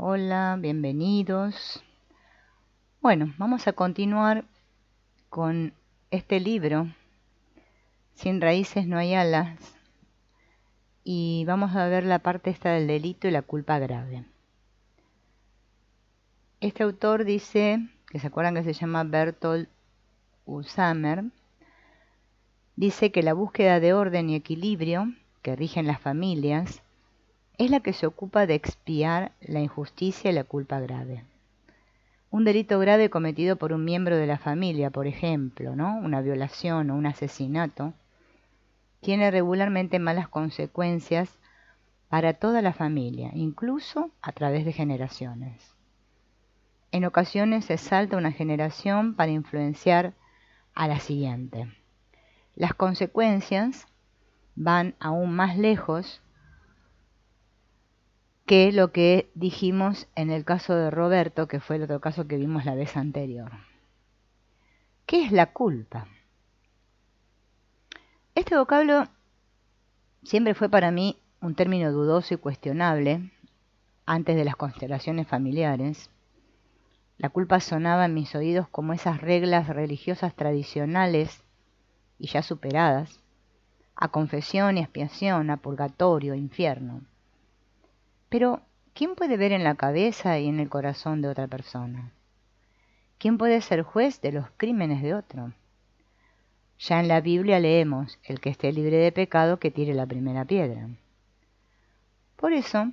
Hola, bienvenidos. Bueno, vamos a continuar con este libro, Sin raíces no hay alas, y vamos a ver la parte esta del delito y la culpa grave. Este autor dice, que se acuerdan que se llama Bertolt Ushamer, dice que la búsqueda de orden y equilibrio que rigen las familias es la que se ocupa de expiar la injusticia y la culpa grave. Un delito grave cometido por un miembro de la familia, por ejemplo, ¿no? Una violación o un asesinato, tiene regularmente malas consecuencias para toda la familia, incluso a través de generaciones. En ocasiones se salta una generación para influenciar a la siguiente. Las consecuencias van aún más lejos que lo que dijimos en el caso de Roberto, que fue el otro caso que vimos la vez anterior. ¿Qué es la culpa? Este vocablo siempre fue para mí un término dudoso y cuestionable antes de las constelaciones familiares. La culpa sonaba en mis oídos como esas reglas religiosas tradicionales y ya superadas, a confesión y expiación, a purgatorio, infierno. Pero, ¿quién puede ver en la cabeza y en el corazón de otra persona? ¿Quién puede ser juez de los crímenes de otro? Ya en la Biblia leemos, el que esté libre de pecado que tire la primera piedra. Por eso,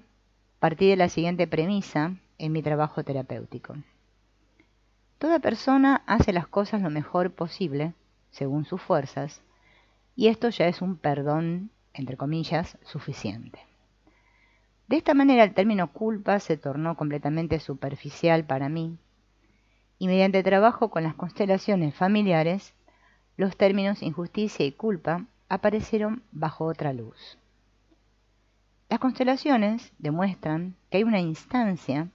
partí de la siguiente premisa en mi trabajo terapéutico. Toda persona hace las cosas lo mejor posible, según sus fuerzas, y esto ya es un perdón, entre comillas, suficiente. De esta manera el término culpa se tornó completamente superficial para mí, y mediante trabajo con las constelaciones familiares, los términos injusticia y culpa aparecieron bajo otra luz. Las constelaciones demuestran que hay una instancia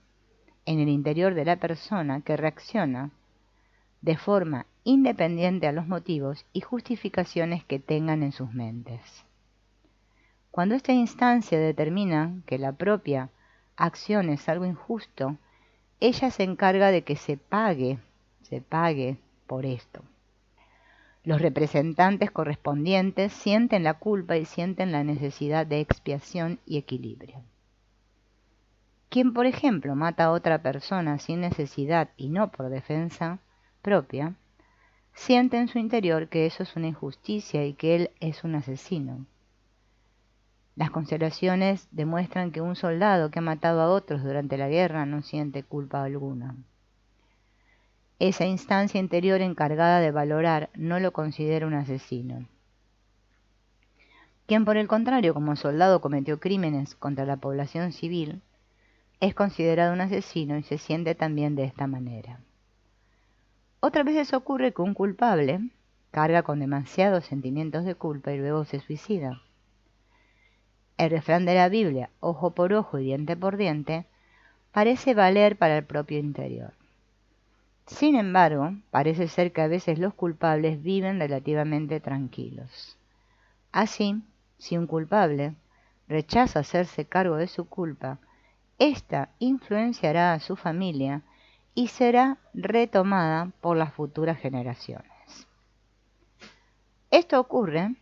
en el interior de la persona que reacciona de forma independiente a los motivos y justificaciones que tengan en sus mentes. Cuando esta instancia determina que la propia acción es algo injusto, ella se encarga de que se pague por esto. Los representantes correspondientes sienten la culpa y sienten la necesidad de expiación y equilibrio. Quien, por ejemplo, mata a otra persona sin necesidad y no por defensa propia, siente en su interior que eso es una injusticia y que él es un asesino. Las constelaciones demuestran que un soldado que ha matado a otros durante la guerra no siente culpa alguna. Esa instancia interior encargada de valorar no lo considera un asesino. Quien, por el contrario, como soldado cometió crímenes contra la población civil, es considerado un asesino y se siente también de esta manera. Otras veces ocurre que un culpable carga con demasiados sentimientos de culpa y luego se suicida. El refrán de la Biblia, ojo por ojo y diente por diente, parece valer para el propio interior. Sin embargo, parece ser que a veces los culpables viven relativamente tranquilos. Así, si un culpable rechaza hacerse cargo de su culpa, ésta influenciará a su familia y será retomada por las futuras generaciones. Esto ocurre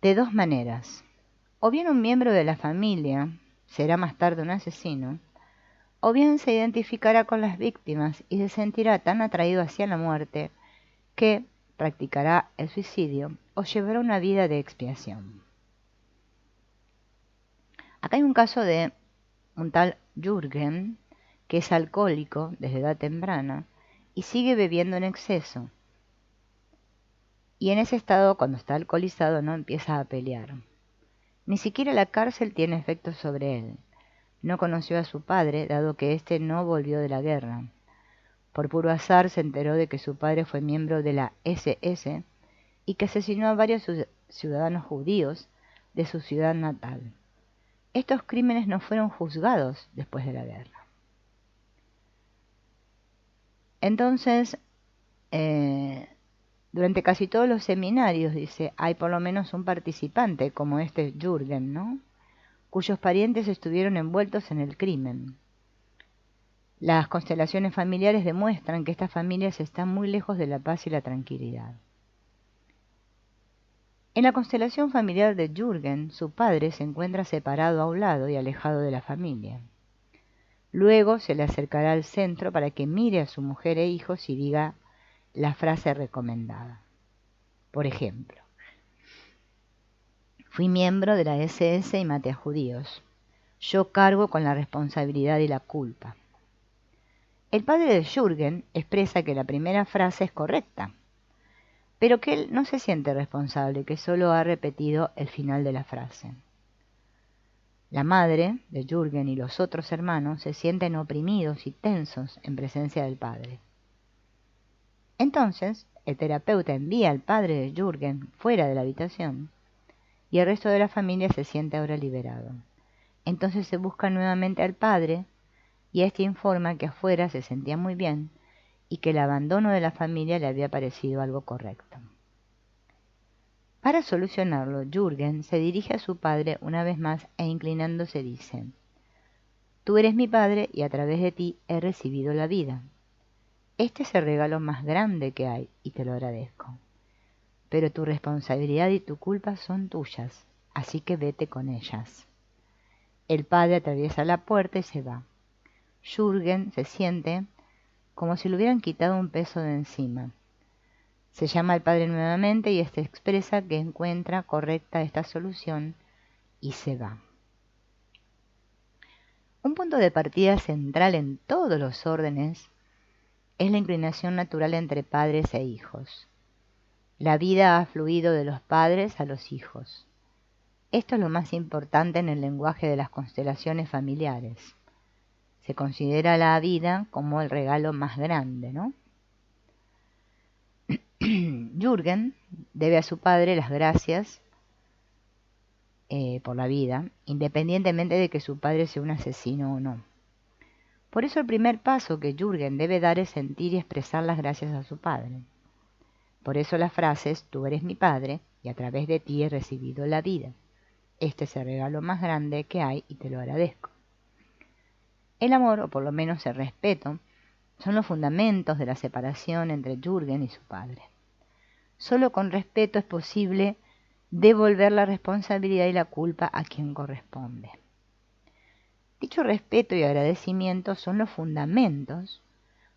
de dos maneras. O bien un miembro de la familia será más tarde un asesino, o bien se identificará con las víctimas y se sentirá tan atraído hacia la muerte que practicará el suicidio o llevará una vida de expiación. Acá hay un caso de un tal Jürgen, que es alcohólico desde edad temprana y sigue bebiendo en exceso. Y en ese estado, cuando está alcoholizado, no empieza a pelear. Ni siquiera la cárcel tiene efecto sobre él. No conoció a su padre, dado que éste no volvió de la guerra. Por puro azar se enteró de que su padre fue miembro de la SS y que asesinó a varios ciudadanos judíos de su ciudad natal. Estos crímenes no fueron juzgados después de la guerra. Entonces, durante casi todos los seminarios, dice, hay por lo menos un participante, como este Jürgen, ¿no? cuyos parientes estuvieron envueltos en el crimen. Las constelaciones familiares demuestran que estas familias están muy lejos de la paz y la tranquilidad. En la constelación familiar de Jürgen, su padre se encuentra separado a un lado y alejado de la familia. Luego se le acercará al centro para que mire a su mujer e hijos y diga la frase recomendada. Por ejemplo, fui miembro de la SS y maté a judíos. Yo cargo con la responsabilidad y la culpa. El padre de Jürgen expresa que la primera frase es correcta, pero que él no se siente responsable, que solo ha repetido el final de la frase. La madre de Jürgen y los otros hermanos se sienten oprimidos y tensos en presencia del padre. Entonces, el terapeuta envía al padre de Jürgen fuera de la habitación y el resto de la familia se siente ahora liberado. Entonces se busca nuevamente al padre y éste informa que afuera se sentía muy bien y que el abandono de la familia le había parecido algo correcto. Para solucionarlo, Jürgen se dirige a su padre una vez más e inclinándose dice: «Tú eres mi padre y a través de ti he recibido la vida. Este es el regalo más grande que hay y te lo agradezco. Pero tu responsabilidad y tu culpa son tuyas, así que vete con ellas». El padre atraviesa la puerta y se va. Jürgen se siente como si le hubieran quitado un peso de encima. Se llama al padre nuevamente y éste expresa que encuentra correcta esta solución y se va. Un punto de partida central en todos los órdenes es la inclinación natural entre padres e hijos. La vida ha fluido de los padres a los hijos. Esto es lo más importante en el lenguaje de las constelaciones familiares. Se considera la vida como el regalo más grande, ¿no? Jürgen debe a su padre las gracias por la vida, independientemente de que su padre sea un asesino o no. Por eso el primer paso que Jürgen debe dar es sentir y expresar las gracias a su padre. Por eso las frases: «Tú eres mi padre y a través de ti he recibido la vida. Este es el regalo más grande que hay y te lo agradezco». El amor, o por lo menos el respeto, son los fundamentos de la separación entre Jürgen y su padre. Solo con respeto es posible devolver la responsabilidad y la culpa a quien corresponde. Dicho respeto y agradecimiento son los fundamentos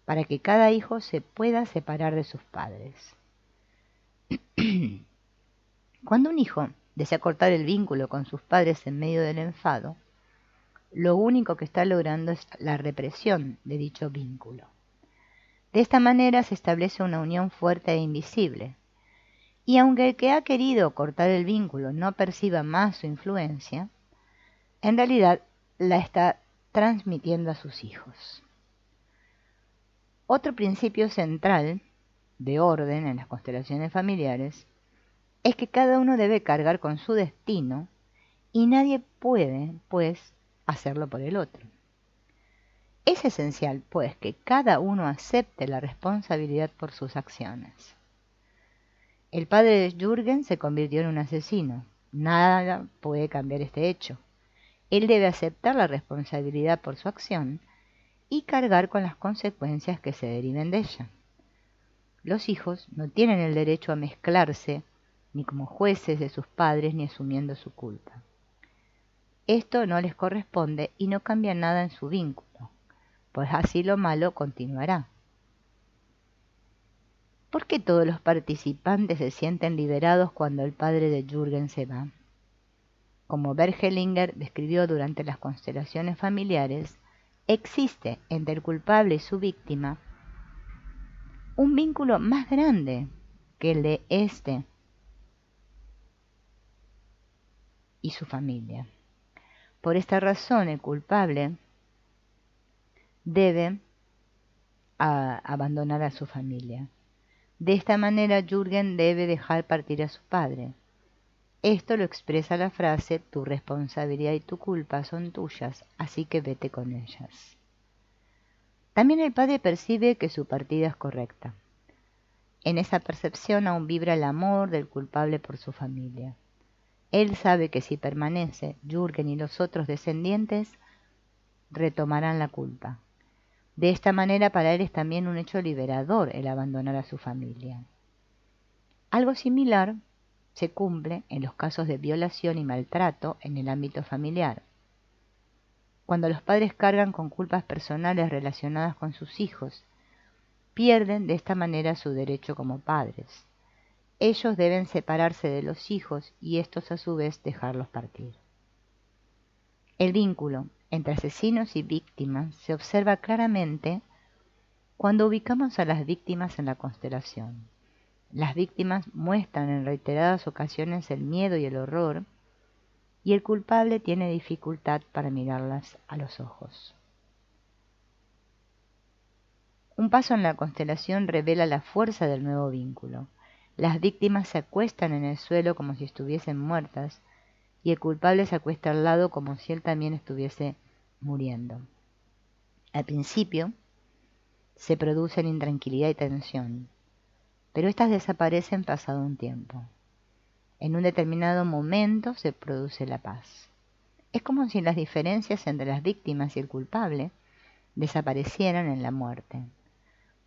para que cada hijo se pueda separar de sus padres. Cuando un hijo desea cortar el vínculo con sus padres en medio del enfado, lo único que está logrando es la represión de dicho vínculo. De esta manera se establece una unión fuerte e invisible, y aunque el que ha querido cortar el vínculo no perciba más su influencia, en realidad la está transmitiendo a sus hijos. Otro principio central de orden en las constelaciones familiares es que cada uno debe cargar con su destino y nadie puede, pues, hacerlo por el otro. Es esencial, pues, que cada uno acepte la responsabilidad por sus acciones. El padre de Jürgen se convirtió en un asesino. Nada puede cambiar este hecho. Él debe aceptar la responsabilidad por su acción y cargar con las consecuencias que se deriven de ella. Los hijos no tienen el derecho a mezclarse ni como jueces de sus padres ni asumiendo su culpa. Esto no les corresponde y no cambia nada en su vínculo, pues así lo malo continuará. ¿Por qué todos los participantes se sienten liberados cuando el padre de Jürgen se va? Como Bergelinger describió durante las constelaciones familiares, existe entre el culpable y su víctima un vínculo más grande que el de éste y su familia. Por esta razón, el culpable debe abandonar a su familia. De esta manera, Jürgen debe dejar partir a su padre. Esto lo expresa la frase: «Tu responsabilidad y tu culpa son tuyas, así que vete con ellas». También el padre percibe que su partida es correcta. En esa percepción aún vibra el amor del culpable por su familia. Él sabe que si permanece, Jürgen y los otros descendientes retomarán la culpa. De esta manera para él es también un hecho liberador el abandonar a su familia. Algo similar se cumple en los casos de violación y maltrato en el ámbito familiar. Cuando los padres cargan con culpas personales relacionadas con sus hijos, pierden de esta manera su derecho como padres. Ellos deben separarse de los hijos y estos a su vez dejarlos partir. El vínculo entre asesinos y víctimas se observa claramente cuando ubicamos a las víctimas en la constelación. Las víctimas muestran en reiteradas ocasiones el miedo y el horror, y el culpable tiene dificultad para mirarlas a los ojos. Un paso en la constelación revela la fuerza del nuevo vínculo. Las víctimas se acuestan en el suelo como si estuviesen muertas, y el culpable se acuesta al lado como si él también estuviese muriendo. Al principio se producen intranquilidad y tensión, pero estas desaparecen pasado un tiempo. En un determinado momento se produce la paz. Es como si las diferencias entre las víctimas y el culpable desaparecieran en la muerte.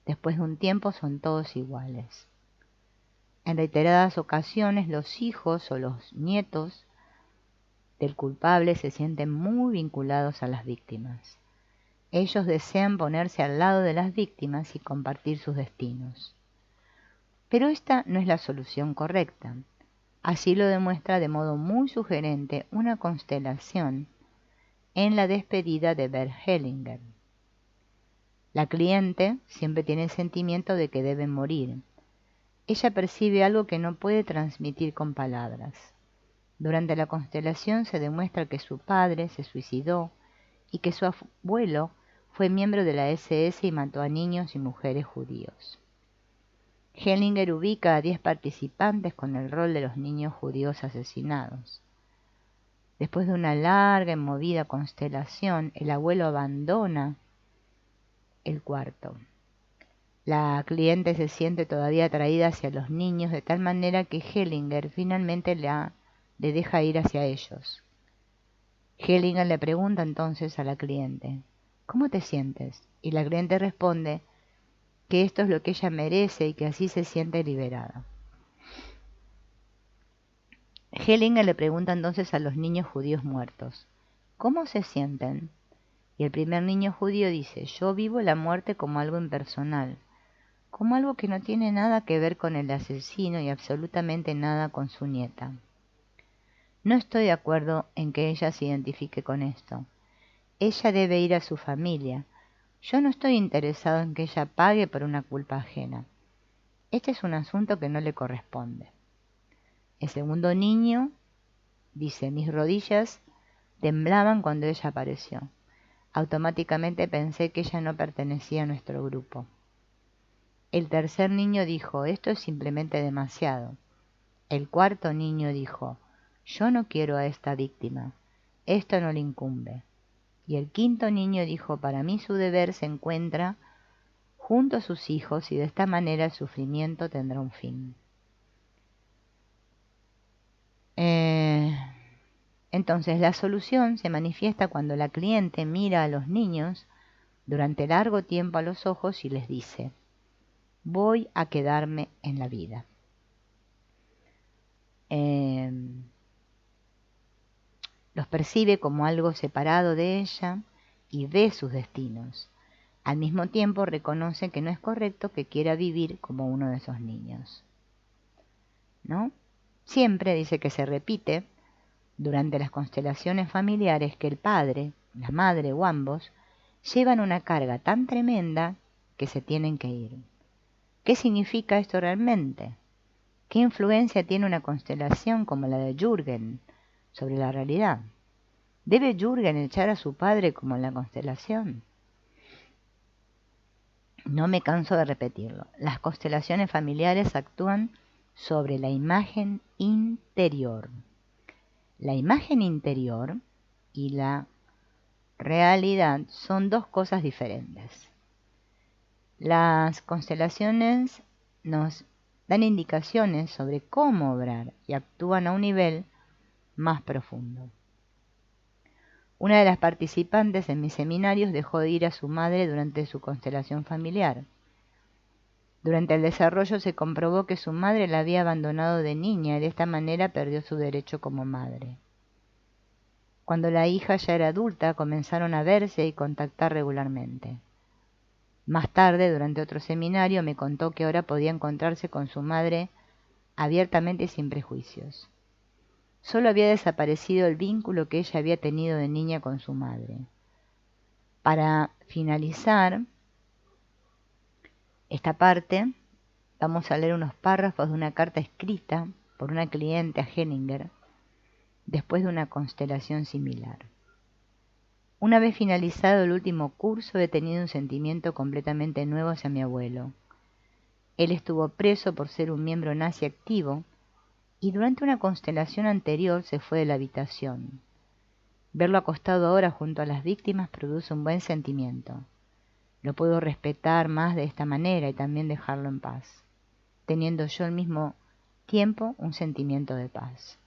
Después de un tiempo son todos iguales. En reiteradas ocasiones los hijos o los nietos del culpable se sienten muy vinculados a las víctimas. Ellos desean ponerse al lado de las víctimas y compartir sus destinos. Pero esta no es la solución correcta. Así lo demuestra de modo muy sugerente una constelación en la despedida de Bert Hellinger. La cliente siempre tiene el sentimiento de que debe morir. Ella percibe algo que no puede transmitir con palabras. Durante la constelación se demuestra que su padre se suicidó y que su abuelo fue miembro de la SS y mató a niños y mujeres judíos. Hellinger ubica a 10 participantes con el rol de los niños judíos asesinados. Después de una larga y movida constelación, el abuelo abandona el cuarto. La cliente se siente todavía atraída hacia los niños de tal manera que Hellinger finalmente le deja ir hacia ellos. Hellinger le pregunta entonces a la cliente, ¿cómo te sientes? Y la cliente responde que esto es lo que ella merece y que así se siente liberada. Hellinger le pregunta entonces a los niños judíos muertos, ¿cómo se sienten? Y el primer niño judío dice, yo vivo la muerte como algo impersonal, como algo que no tiene nada que ver con el asesino y absolutamente nada con su nieta. No estoy de acuerdo en que ella se identifique con esto. Ella debe ir a su familia. Yo no estoy interesado en que ella pague por una culpa ajena. Este es un asunto que no le corresponde. El segundo niño dice, mis rodillas temblaban cuando ella apareció. Automáticamente pensé que ella no pertenecía a nuestro grupo. El tercer niño dijo, esto es simplemente demasiado. El cuarto niño dijo, yo no quiero a esta víctima, esto no le incumbe. Y el quinto niño dijo, para mí su deber se encuentra junto a sus hijos y de esta manera el sufrimiento tendrá un fin. Entonces la solución se manifiesta cuando la cliente mira a los niños durante largo tiempo a los ojos y les dice, voy a quedarme en la vida. Los percibe como algo separado de ella y ve sus destinos. Al mismo tiempo reconoce que no es correcto que quiera vivir como uno de esos niños. ¿No? Siempre dice que se repite durante las constelaciones familiares que el padre, la madre o ambos llevan una carga tan tremenda que se tienen que ir. ¿Qué significa esto realmente? ¿Qué influencia tiene una constelación como la de Jürgen sobre la realidad? ¿Debe Jürgen echar a su padre como en la constelación? No me canso de repetirlo. Las constelaciones familiares actúan sobre la imagen interior. La imagen interior y la realidad son dos cosas diferentes. Las constelaciones nos dan indicaciones sobre cómo obrar y actúan a un nivel más profundo. Una de las participantes en mis seminarios dejó de ir a su madre durante su constelación familiar. Durante el desarrollo se comprobó que su madre la había abandonado de niña y de esta manera perdió su derecho como madre. Cuando la hija ya era adulta, comenzaron a verse y contactar regularmente. Más tarde, durante otro seminario, me contó que ahora podía encontrarse con su madre abiertamente y sin prejuicios. Solo había desaparecido el vínculo que ella había tenido de niña con su madre. Para finalizar esta parte, vamos a leer unos párrafos de una carta escrita por una cliente a Hellinger después de una constelación similar. Una vez finalizado el último curso, he tenido un sentimiento completamente nuevo hacia mi abuelo. Él estuvo preso por ser un miembro nazi activo y durante una constelación anterior se fue de la habitación. Verlo acostado ahora junto a las víctimas produce un buen sentimiento. Lo puedo respetar más de esta manera y también dejarlo en paz, teniendo yo al mismo tiempo un sentimiento de paz.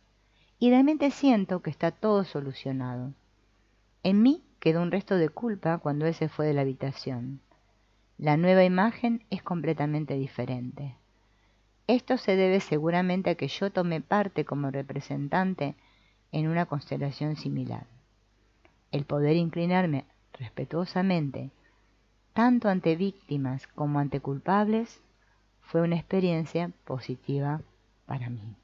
Y realmente siento que está todo solucionado. En mí quedó un resto de culpa cuando él se fue de la habitación. La nueva imagen es completamente diferente. Esto se debe seguramente a que yo tomé parte como representante en una constelación similar. El poder inclinarme respetuosamente, tanto ante víctimas como ante culpables, fue una experiencia positiva para mí.